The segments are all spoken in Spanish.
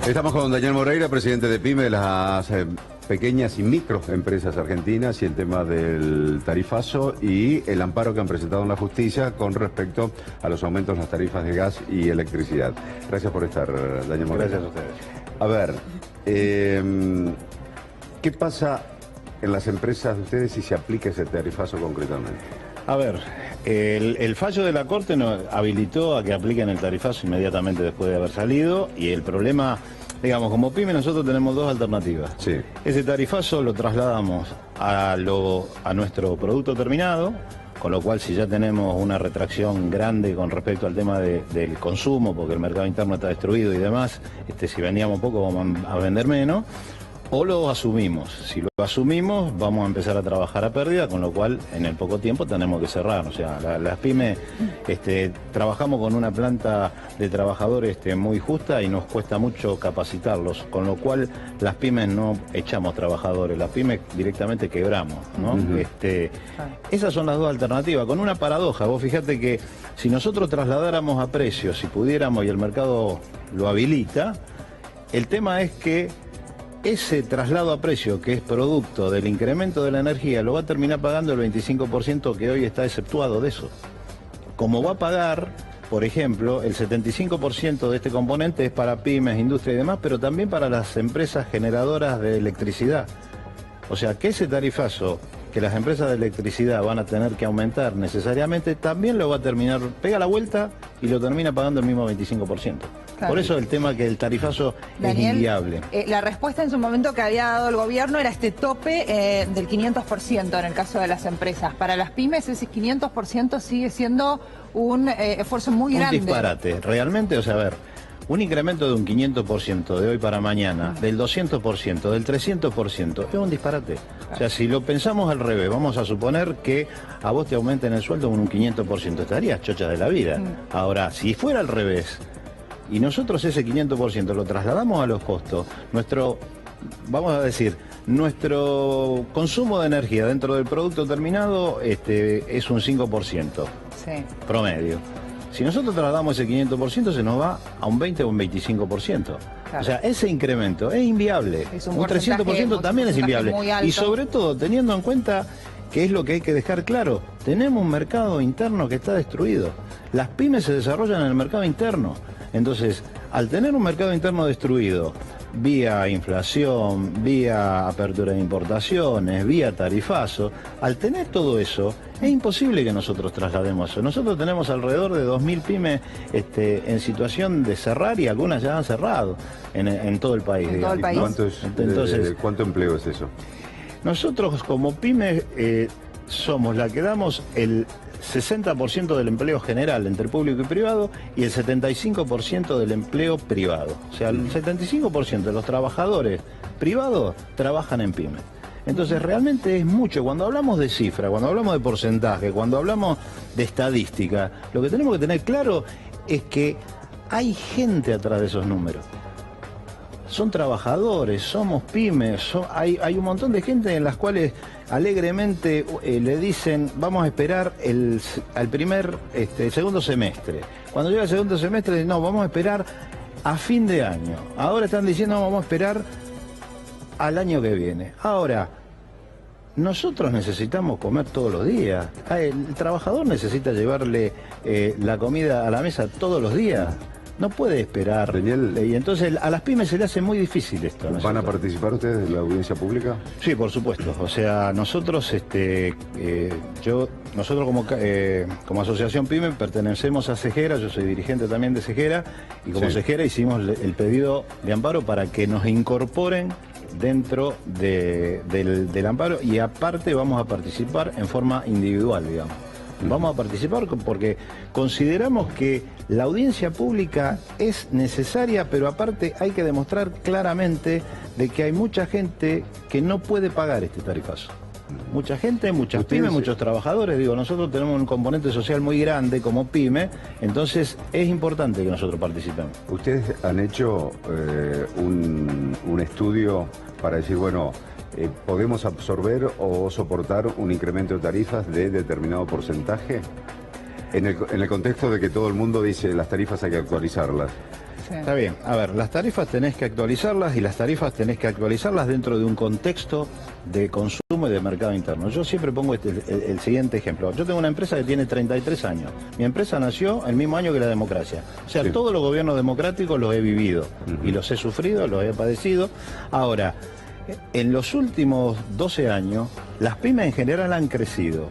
Estamos con Daniel Moreira, presidente de PYME, de las pequeñas y microempresas argentinas, y el tema del tarifazo y el amparo que han presentado en la justicia con respecto a los aumentos de las tarifas de gas y electricidad. Gracias por estar, Daniel Moreira. Gracias a ustedes. A ver, ¿qué pasa en las empresas de ustedes si se aplica ese tarifazo concretamente? A ver, el fallo de la Corte nos habilitó a que apliquen el tarifazo inmediatamente después de haber salido, y el problema, digamos, como PYME nosotros tenemos dos alternativas. Sí. Ese tarifazo lo trasladamos a nuestro producto terminado, con lo cual si ya tenemos una retracción grande con respecto al tema del consumo, porque el mercado interno está destruido y demás, si vendíamos poco vamos a vender menos. O lo asumimos. Si lo asumimos, vamos a empezar a trabajar a pérdida, con lo cual en el poco tiempo tenemos que cerrar. O sea, las pymes trabajamos con una planta de trabajadores muy justa y nos cuesta mucho capacitarlos, con lo cual las pymes no echamos trabajadores, las pymes directamente quebramos, ¿no? Esas son las dos alternativas, con una paradoja. Vos fijate que si nosotros trasladáramos a precios, si pudiéramos y el mercado lo habilita, el tema es que ese traslado a precio, que es producto del incremento de la energía, lo va a terminar pagando el 25% que hoy está exceptuado de eso. Como va a pagar, por ejemplo, el 75% de este componente es para pymes, industria y demás, pero también para las empresas generadoras de electricidad. O sea, que ese tarifazo que las empresas de electricidad van a tener que aumentar necesariamente, también lo va a terminar, pega la vuelta y lo termina pagando el mismo 25%. Claro. Por eso el tema que el tarifazo, Daniel, es inviable. La respuesta en su momento que había dado el gobierno era este tope del 500% en el caso de las empresas. Para las pymes ese 500% sigue siendo un esfuerzo muy grande. Un disparate, realmente, o sea, a ver, un incremento de un 500% de hoy para mañana, del 200%, del 300%, es un disparate. O sea, si lo pensamos al revés, vamos a suponer que a vos te aumenten el sueldo con un 500%, estarías chocha de la vida. Ahora, si fuera al revés, y nosotros ese 500% lo trasladamos a los costos, vamos a decir, nuestro consumo de energía dentro del producto terminado es un 5%, promedio. Si nosotros trasladamos ese 500%, se nos va a un 20 o un 25%. Claro. O sea, ese incremento es inviable. Un 300% también es inviable. Y sobre todo, teniendo en cuenta que es lo que hay que dejar claro, tenemos un mercado interno que está destruido. Las pymes se desarrollan en el mercado interno. Entonces, al tener un mercado interno destruido, vía inflación, vía apertura de importaciones, vía tarifazo, al tener todo eso, es imposible que nosotros traslademos eso. Nosotros tenemos alrededor de 2.000 pymes en situación de cerrar, y algunas ya han cerrado en todo el país. En todo el país. ¿Cuánto empleo es eso? Nosotros como pymes somos la que damos el 60% del empleo general entre público y privado y el 75% del empleo privado. O sea, el 75% de los trabajadores privados trabajan en pymes. Entonces realmente es mucho. Cuando hablamos de cifra, cuando hablamos de porcentaje, cuando hablamos de estadística, lo que tenemos que tener claro es que hay gente atrás de esos números. Son trabajadores, somos pymes, hay un montón de gente en las cuales alegremente le dicen vamos a esperar el segundo semestre. Cuando llega el segundo semestre, no, vamos a esperar a fin de año. Ahora están diciendo vamos a esperar al año que viene. Ahora, nosotros necesitamos comer todos los días. El trabajador necesita llevarle la comida a la mesa todos los días. No puede esperar. Daniel, y entonces a las pymes se le hace muy difícil esto. ¿Van a participar ustedes de la audiencia pública? Sí, por supuesto. O sea, nosotros, nosotros como asociación PYME pertenecemos a CEGERA, yo soy dirigente también de CEGERA, y como CEGERA hicimos el pedido de amparo para que nos incorporen dentro del amparo, y aparte vamos a participar en forma individual, digamos. Vamos a participar porque consideramos que la audiencia pública es necesaria, pero aparte hay que demostrar claramente de que hay mucha gente que no puede pagar este tarifazo. Mucha gente, muchas pymes, muchos trabajadores. Digo, nosotros tenemos un componente social muy grande como pyme, entonces es importante que nosotros participemos. ¿Ustedes han hecho un estudio para decir, bueno, podemos absorber o soportar un incremento de tarifas de determinado porcentaje? En el contexto de que todo el mundo dice las tarifas hay que actualizarlas. Sí. Está bien. A ver, las tarifas tenés que actualizarlas y las tarifas tenés que actualizarlas dentro de un contexto de consumo y de mercado interno. Yo siempre pongo el siguiente ejemplo. Yo tengo una empresa que tiene 33 años. Mi empresa nació el mismo año que la democracia. O sea, todos los gobiernos democráticos los he vivido y los he sufrido, los he padecido. Ahora, en los últimos 12 años, las pymes en general han crecido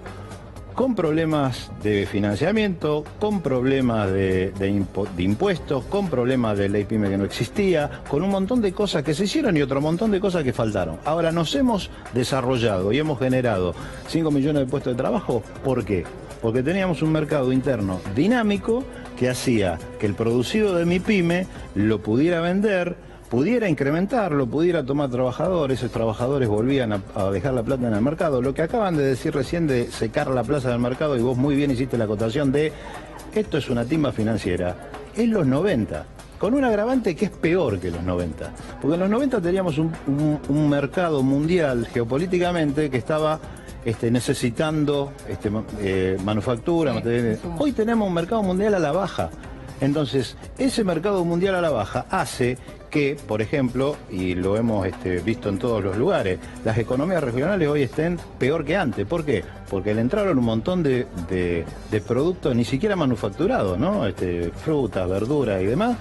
con problemas de financiamiento, con problemas de impuestos, con problemas de ley pyme que no existía, con un montón de cosas que se hicieron y otro montón de cosas que faltaron. Ahora nos hemos desarrollado y hemos generado 5 millones de puestos de trabajo. ¿Por qué? Porque teníamos un mercado interno dinámico que hacía que el producido de mi pyme lo pudiera vender, pudiera incrementarlo, pudiera tomar trabajadores, esos trabajadores volvían a dejar la plata en el mercado. Lo que acaban de decir recién de secar la plaza del mercado, y vos muy bien hiciste la acotación de esto es una timba financiera, es los 90, con un agravante que es peor que los 90. Porque en los 90 teníamos un mercado mundial geopolíticamente que estaba necesitando manufactura, materiales. Hoy tenemos un mercado mundial a la baja. Entonces, ese mercado mundial a la baja hace que, por ejemplo, y lo hemos visto en todos los lugares, las economías regionales hoy estén peor que antes. ¿Por qué? Porque le entraron un montón de productos ni siquiera manufacturados, ¿no? Frutas, verduras y demás.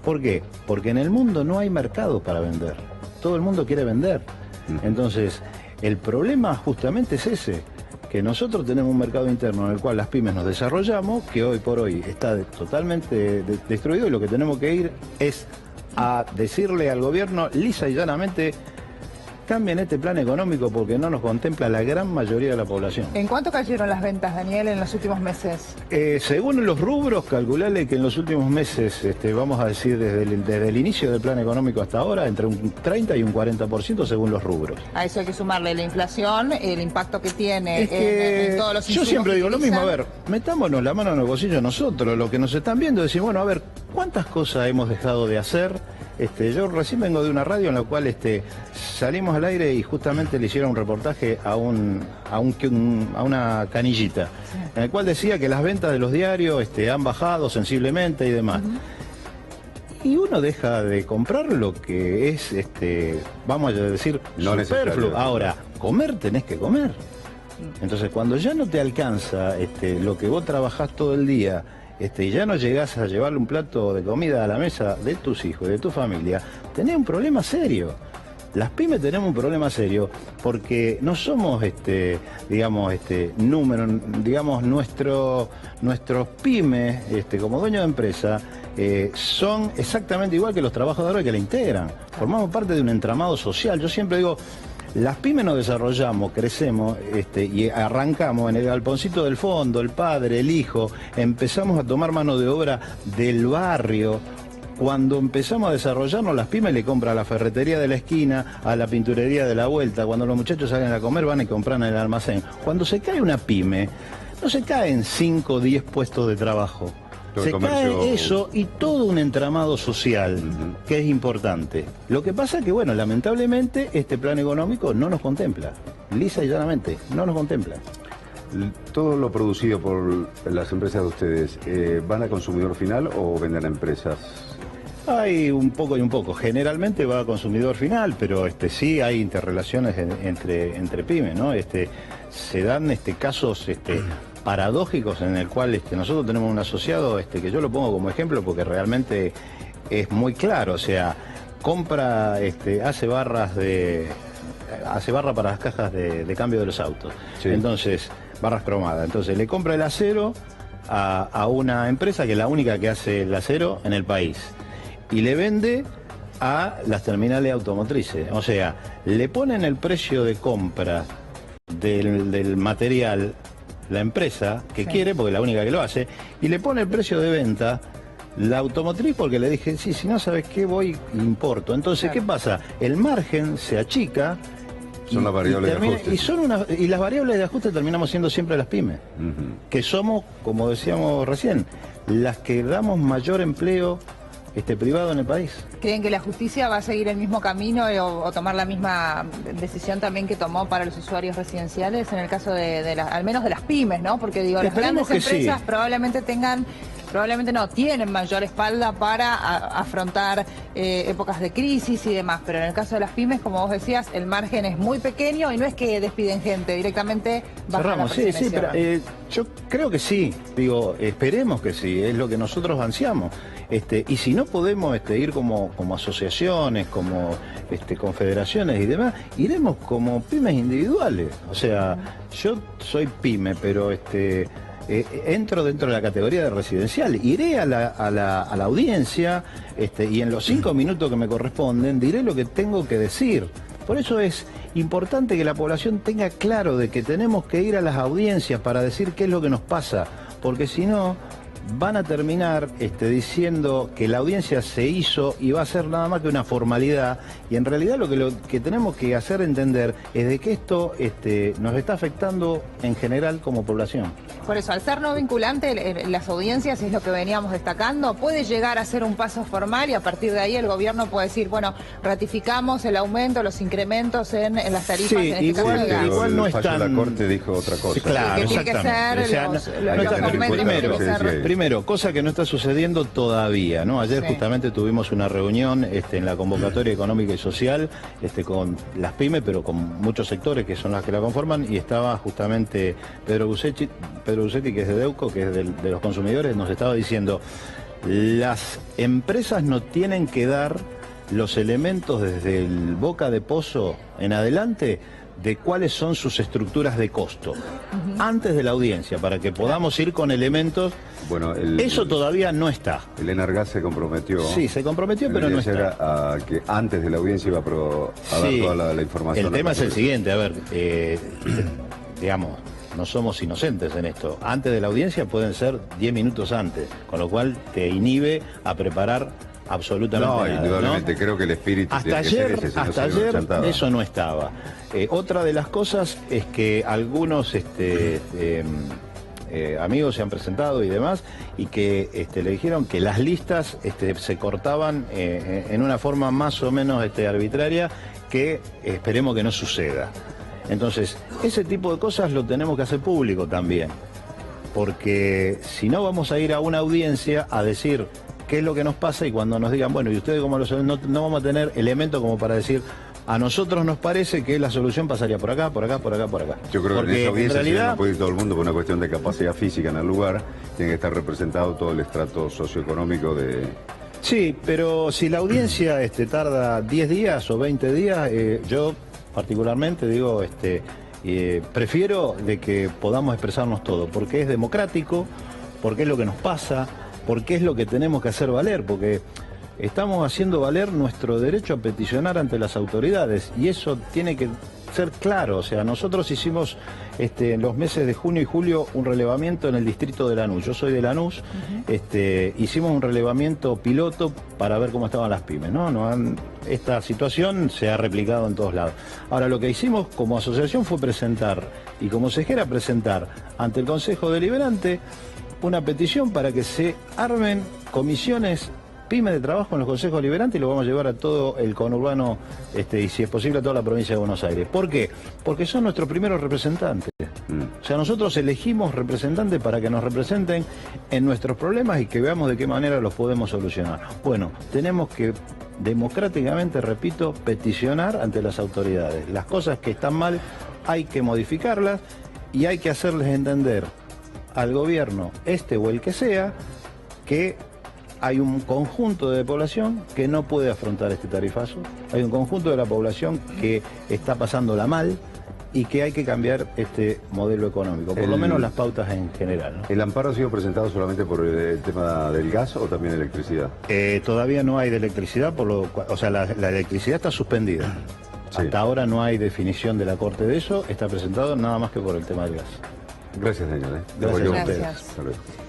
¿Por qué? Porque en el mundo no hay mercado para vender. Todo el mundo quiere vender. Entonces, el problema justamente es ese, que nosotros tenemos un mercado interno en el cual las pymes nos desarrollamos, que hoy por hoy está totalmente destruido, y lo que tenemos que ir es a decirle al gobierno lisa y llanamente: cambien este plan económico porque no nos contempla la gran mayoría de la población. ¿En cuánto cayeron las ventas, Daniel, en los últimos meses? Según los rubros, calcularle que en los últimos meses, vamos a decir desde el inicio del plan económico hasta ahora, entre un 30 y un 40% según los rubros. A eso hay que sumarle la inflación, el impacto que tiene en todos los insumos. Yo siempre digo lo mismo, a ver, metámonos la mano en el bolsillo nosotros, los que nos están viendo, decir, bueno, a ver, ¿cuántas cosas hemos dejado de hacer? Yo recién vengo de una radio en la cual salimos al aire y justamente le hicieron un reportaje a una canillita, en el cual decía que las ventas de los diarios han bajado sensiblemente y demás. Y uno deja de comprar lo que es, vamos a decir, no superfluo. Ahora, comer tenés que comer. Entonces, cuando ya no te alcanza lo que vos trabajás todo el día, y ya no llegás a llevarle un plato de comida a la mesa de tus hijos y de tu familia, tenés un problema serio. Las pymes tenemos un problema serio porque no somos, nuestros pymes, como dueños de empresa, son exactamente igual que los trabajadores que la integran. Formamos parte de un entramado social. Yo siempre digo, las pymes nos desarrollamos, crecemos y arrancamos en el galponcito del fondo, el padre, el hijo, empezamos a tomar mano de obra del barrio. Cuando empezamos a desarrollarnos, las pymes le compran a la ferretería de la esquina, a la pinturería de la vuelta. Cuando los muchachos salen a comer, van y compran en el almacén. Cuando se cae una pyme, no se caen 5 o 10 puestos de trabajo. Se cae eso y todo un entramado social que es importante. Lo que pasa es que, bueno, lamentablemente este plan económico no nos contempla. Lisa y llanamente, no nos contempla. ¿Todo lo producido por las empresas de ustedes van a consumidor final o venden a empresas? Hay un poco y un poco. Generalmente va a consumidor final, pero sí hay interrelaciones entre pymes, ¿no? Se dan casos paradójicos en el cual nosotros tenemos un asociado que yo lo pongo como ejemplo porque realmente es muy claro. O sea, compra, hace barra para las cajas de cambio de los autos. Sí. Entonces, barras cromadas. Entonces le compra el acero a una empresa que es la única que hace el acero en el país. Y le vende a las terminales automotrices. O sea, le ponen el precio de compra del material la empresa que quiere, porque es la única que lo hace, y le pone el precio de venta la automotriz porque le dije, sí, si no sabes qué, voy e importo. Entonces, ¿qué pasa? El margen se achica. Son las variables de ajuste. Y las variables de ajuste terminamos siendo siempre las pymes, que somos, como decíamos recién, las que damos mayor empleo privado en el país. ¿Creen que la justicia va a seguir el mismo camino o tomar la misma decisión también que tomó para los usuarios residenciales en el caso al menos de las pymes, ¿no? Porque digo, las grandes empresas probablemente tengan probablemente no tienen mayor espalda para afrontar épocas de crisis y demás, pero en el caso de las pymes, como vos decías, el margen es muy pequeño y no es que despiden gente, directamente bajan la Sí, pero yo creo que sí, digo, esperemos que sí, es lo que nosotros ansiamos. Y si no podemos ir como asociaciones, como confederaciones y demás, iremos como pymes individuales. O sea, yo soy pyme, pero entro dentro de la categoría de residencial. Iré a la audiencia y en los 5 minutos que me corresponden diré lo que tengo que decir. Por eso es importante que la población tenga claro de que tenemos que ir a las audiencias para decir qué es lo que nos pasa, porque si no van a terminar diciendo que la audiencia se hizo y va a ser nada más que una formalidad, y en realidad lo que tenemos que hacer entender es de que esto nos está afectando en general como población. Por eso, al ser no vinculante, las audiencias es lo que veníamos destacando, puede llegar a ser un paso formal y a partir de ahí el gobierno puede decir, bueno, ratificamos el aumento, los incrementos en las tarifas. Sí, igual no es tan... La Corte dijo otra cosa. Sí, claro, que exactamente. Primero, cosa que no está sucediendo todavía, ¿no? Ayer justamente tuvimos una reunión en la convocatoria económica y social con las pymes, pero con muchos sectores que son las que la conforman, y estaba justamente Pedro Busetti, que es de Deuco, que es de los consumidores, nos estaba diciendo, las empresas no tienen que dar los elementos desde el boca de pozo en adelante de cuáles son sus estructuras de costo, antes de la audiencia, para que podamos ir con elementos. Bueno, eso todavía no está. El Enargas se comprometió. Sí, se comprometió, pero no está. Era que antes de la audiencia iba a dar toda la información. El tema es el siguiente, a ver, digamos, no somos inocentes en esto. Antes de la audiencia pueden ser 10 minutos antes, con lo cual te inhibe a preparar absolutamente nada, indudablemente, ¿no? Creo que el espíritu hasta ayer eso no estaba. Otra de las cosas es que algunos amigos se han presentado y demás, y que le dijeron que las listas se cortaban en una forma más o menos arbitraria, que esperemos que no suceda. Entonces, ese tipo de cosas lo tenemos que hacer público también, porque si no vamos a ir a una audiencia a decir qué es lo que nos pasa, y cuando nos digan, bueno, ¿y ustedes cómo lo saben? No vamos a tener elementos como para decir, a nosotros nos parece que la solución pasaría por acá, por acá, por acá, por acá. Yo creo que en esa audiencia, en realidad, no puede ir todo el mundo por una cuestión de capacidad física en el lugar, tiene que estar representado todo el estrato socioeconómico de... Sí, pero si la audiencia tarda 10 días o 20 días, yo particularmente digo, prefiero de que podamos expresarnos todo, porque es democrático, porque es lo que nos pasa, porque es lo que tenemos que hacer valer, porque estamos haciendo valer nuestro derecho a peticionar ante las autoridades, y eso tiene que ser claro. O sea, nosotros hicimos en los meses de junio y julio un relevamiento en el distrito de Lanús. Yo soy de Lanús. Hicimos un relevamiento piloto para ver cómo estaban las pymes, ¿no? Esta situación se ha replicado en todos lados. Ahora, lo que hicimos como asociación fue presentar, y como consejera presentar ante el Consejo Deliberante una petición para que se armen comisiones pymes de trabajo en los consejos deliberantes, y lo vamos a llevar a todo el conurbano y si es posible a toda la provincia de Buenos Aires. ¿Por qué? Porque son nuestros primeros representantes. O sea, nosotros elegimos representantes para que nos representen en nuestros problemas y que veamos de qué manera los podemos solucionar. Bueno, tenemos que democráticamente, repito, peticionar ante las autoridades. Las cosas que están mal hay que modificarlas, y hay que hacerles entender al gobierno, o el que sea, que hay un conjunto de población que no puede afrontar este tarifazo, hay un conjunto de la población que está pasándola mal y que hay que cambiar este modelo económico, por lo menos las pautas en general, ¿no? ¿El amparo ha sido presentado solamente por el tema del gas o también electricidad? Todavía no hay de electricidad, o sea, la electricidad está suspendida. Sí. Hasta ahora no hay definición de la Corte de eso, está presentado nada más que por el tema del gas. Gracias, señor. Gracias a ustedes. Gracias.